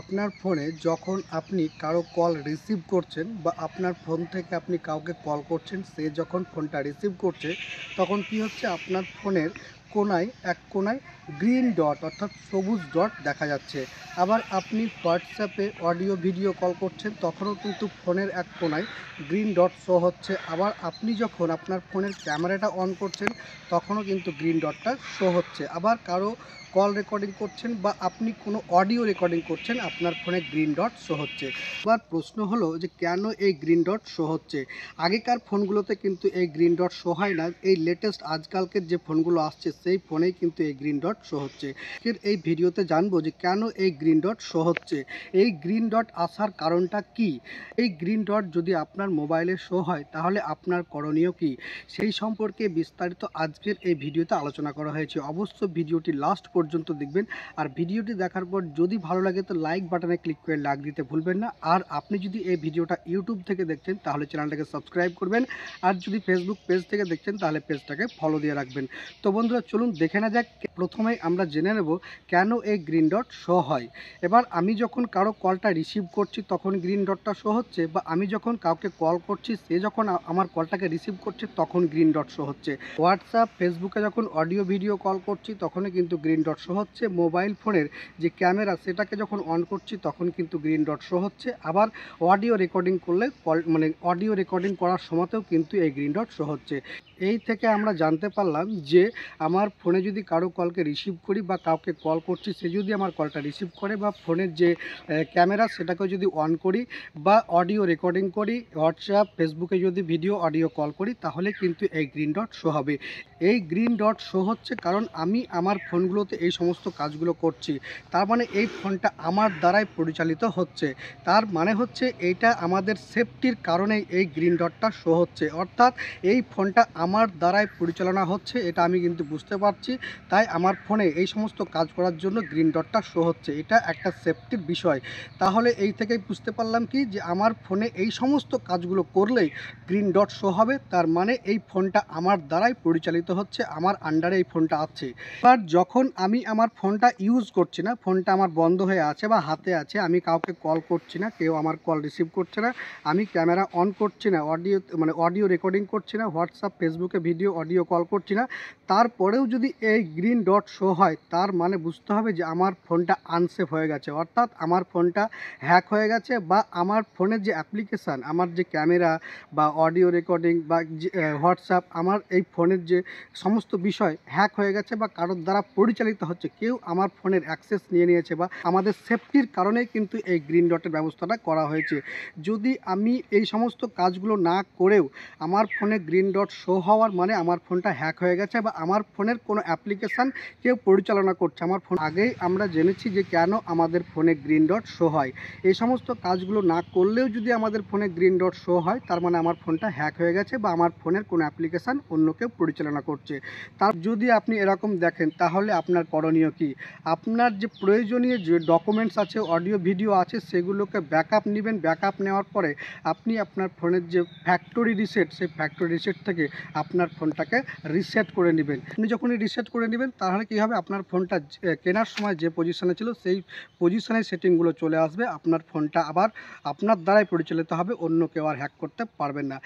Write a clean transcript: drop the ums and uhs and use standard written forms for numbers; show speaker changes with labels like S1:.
S1: আপনার ফোনে যখন আপনি কারো কল রিসিভ করছেন বা আপনার ফোন থেকে আপনি কাউকে কল করছেন, সে যখন ফোনটা রিসিভ করছে তখন কি হচ্ছে, আপনার ফোনের এক কোণায় গ্রিন ডট অর্থাৎ সবুজ ডট দেখা যাচ্ছে। আবার আপনি হোয়াটসঅ্যাপে অডিও ভিডিও কল করছেন, তখনও কিন্তু ফোনের এক কোণায় গ্রিন ডট শো হচ্ছে। আবার আপনি যখন আপনার ফোনের ক্যামেরাটা অন করছেন তখনও কিন্তু গ্রিন ডটটা শো হচ্ছে। আবার কারো কল রেকর্ডিং করছেন বা আপনি কোনো অডিও রেকর্ডিং করছেন, আপনার ফোনে গ্রিন ডট শো হচ্ছে। এবার প্রশ্ন হলো যে কেন এই গ্রিন ডট শো হচ্ছে। আগেকার ফোনগুলোতে কিন্তু এই গ্রিন ডট শো হয় না, এই লেটেস্ট আজকালকের যে ফোনগুলো আসছে সেই ফোনেই কিন্তু এই গ্রিন ডট শো হচ্ছে। এই ভিডিওতে জানবো যে কেন এই গ্রিন ডট শো হচ্ছে, এই গ্রিন ডট আসার কারণটা কি, এই গ্রিন ডট যদি আপনার মোবাইলে শো হয় তাহলে আপনার করণীয় কি, সেই সম্পর্কে বিস্তারিত আজকের এই ভিডিওতে আলোচনা করা হয়েছে। অবশ্য ভিডিওটি লাস্ট পর্যন্ত দেখবেন। আর ভিডিওটি দেখার পর যদি ভালো লাগে তো লাইক বাটনে ক্লিক করে লাইক দিতে ভুলবেন না। আর আপনি যদি এই ভিডিওটা ইউটিউব থেকে দেখছেন তাহলে চ্যানেলটাকে সাবস্ক্রাইব করবেন। আর যদি ফেসবুক পেজ থেকে দেখছেন তাহলে পেজটাকে ফলো দিয়ে রাখবেন। তো বন্ধুরা চলুন দেখে না যাক। প্রথমেই আমরা জেনে নেব কেন এই গ্রিন ডট শো হয়। এবার আমি যখন কারো কলটা রিসিভ করছি তখন গ্রিন ডটটা শো হচ্ছে, বা আমি যখন কাউকে কল করছি সে যখন আমার কলটাকে রিসিভ করছে তখন গ্রিন ডট শো হচ্ছে। হোয়াটসঅ্যাপ ফেসবুকে যখন অডিও ভিডিও কল করছি তখনই কিন্তু গ্রিন ডট শো হচ্ছে। মোবাইল ফোনের যে ক্যামেরা সেটাকে যখন অন করছি তখন কিন্তু গ্রিন ডট শো হচ্ছে। আবার অডিও রেকর্ডিং করলে অডিও রেকর্ডিং করার সময়তেও কিন্তু এই গ্রিন ডট শো হচ্ছে। এই থেকে আমরা জানতে পারলাম যে আমার ফোনে যদি কারো কলকে রিসিভ করি বা কাউকে কল করছি, সে যদি আমার কলটা রিসিভ করে বা ফোনের যে ক্যামেরা সেটাকে যদি অন করি বা অডিও রেকর্ডিং করি, হোয়াটসঅ্যাপ ফেসবুকে যদি ভিডিও অডিও কল করি তাহলে কিন্তু এই গ্রিন ডট শো হবে। এই গ্রিন ডট শো হচ্ছে কারণ আমি আমার ফোনগুলোতে এই সমস্ত কাজগুলো করছি, তার মানে এই ফোনটা আমার দ্বারাই পরিচালিত হচ্ছে। তার মানে হচ্ছে এইটা আমাদের সেফটির কারণেই এই গ্রিন ডটটা শো হচ্ছে, অর্থাৎ এই ফোনটা আমার দ্বারাই পরিচালনা হচ্ছে, এটা আমি কিন্তু বুঝতে পারছি। তাই আমার ফোনে এই সমস্ত কাজ করার জন্য গ্রিন ডটটা শো হচ্ছে, এটা একটা সেফটির বিষয়। তাহলে এই থেকেই বুঝতে পারলাম কি যে আমার ফোনে এই সমস্ত কাজগুলো করলেই গ্রিন ডট শো হবে, তার মানে এই ফোনটা আমার দ্বারাই পরিচালিত হচ্ছে, আমার আন্ডারে এই ফোনটা আছে। এবার যখন আমি আমার ফোনটা ইউজ করছি না, ফোনটা আমার বন্ধ হয়ে আছে বা হাতে আছে, আমি কাউকে কল করছি না, কেউ আমার কল রিসিভ করছে না, আমি ক্যামেরা অন করছি না, অডিও রেকর্ডিং করছি না, হোয়াটসঅ্যাপ ফেসবুকে ভিডিও অডিও কল করছি না, তারপরেও যদি এই গ্রিন ডট শো হয় তার মানে বুঝতে হবে যে আমার ফোনটা আনসেফ হয়ে গেছে, অর্থাৎ আমার ফোনটা হ্যাক হয়ে গেছে, বা আমার ফোনের যে অ্যাপ্লিকেশান, আমার যে ক্যামেরা বা অডিও রেকর্ডিং বা হোয়াটসঅ্যাপ, আমার এই ফোনের যে সমস্ত বিষয় হ্যাক হয়ে গেছে বা কারোর দ্বারা পরিচালিত হচ্ছে, কেউ আমার ফোনের অ্যাক্সেস নিয়ে নিয়েছে, বা আমাদের সেফটির কারণেই কিন্তু এই গ্রিন ডটের ব্যবস্থাটা করা হয়েছে। যদি আমি এই সমস্ত কাজগুলো না করেও আমার ফোনে গ্রিন ডট শো হওয়ার মানে আমার ফোনটা হ্যাক হয়ে গেছে বা আমার ফোনের কোনো অ্যাপ্লিকেশান কেউ পরিচালনা করছে আমার ফোন। আগেই আমরা জেনেছি যে কেন আমাদের ফোনে গ্রিন ডট শো হয়। এই সমস্ত কাজগুলো না করলেও যদি আমাদের ফোনে গ্রিন ডট শো হয় তার মানে আমার ফোনটা হ্যাক হয়ে গেছে বা আমার ফোনের কোনো অ্যাপ্লিকেশান অন্য কেউ পরিচালনা করছে। তার যদি আপনি এরকম দেখেন তাহলে আপনার করণীয় কি, আপনার যে প্রয়োজনীয় যে ডকুমেন্টস আছে, অডিও ভিডিও আছে, সেগুলোকে ব্যাকআপ নেবেন। ব্যাকআপ নেওয়ার পরে আপনি আপনার ফোনের যে ফ্যাক্টরি রিসেট, সেই ফ্যাক্টরি রিসেট থেকে আপনার ফোনটাকে রিসেট করে নেবেন। আপনি যখনই রিসেট করে নেবেন তাহলে কী হবে, আপনার ফোনটা কেনার সময় যে পজিশনে ছিল সেই পজিশনের সেটিংগুলো চলে আসবে, আপনার ফোনটা আবার আপনার দ্বারাই পরিচালিত হবে, অন্য কেউ আর হ্যাক করতে পারবেন না।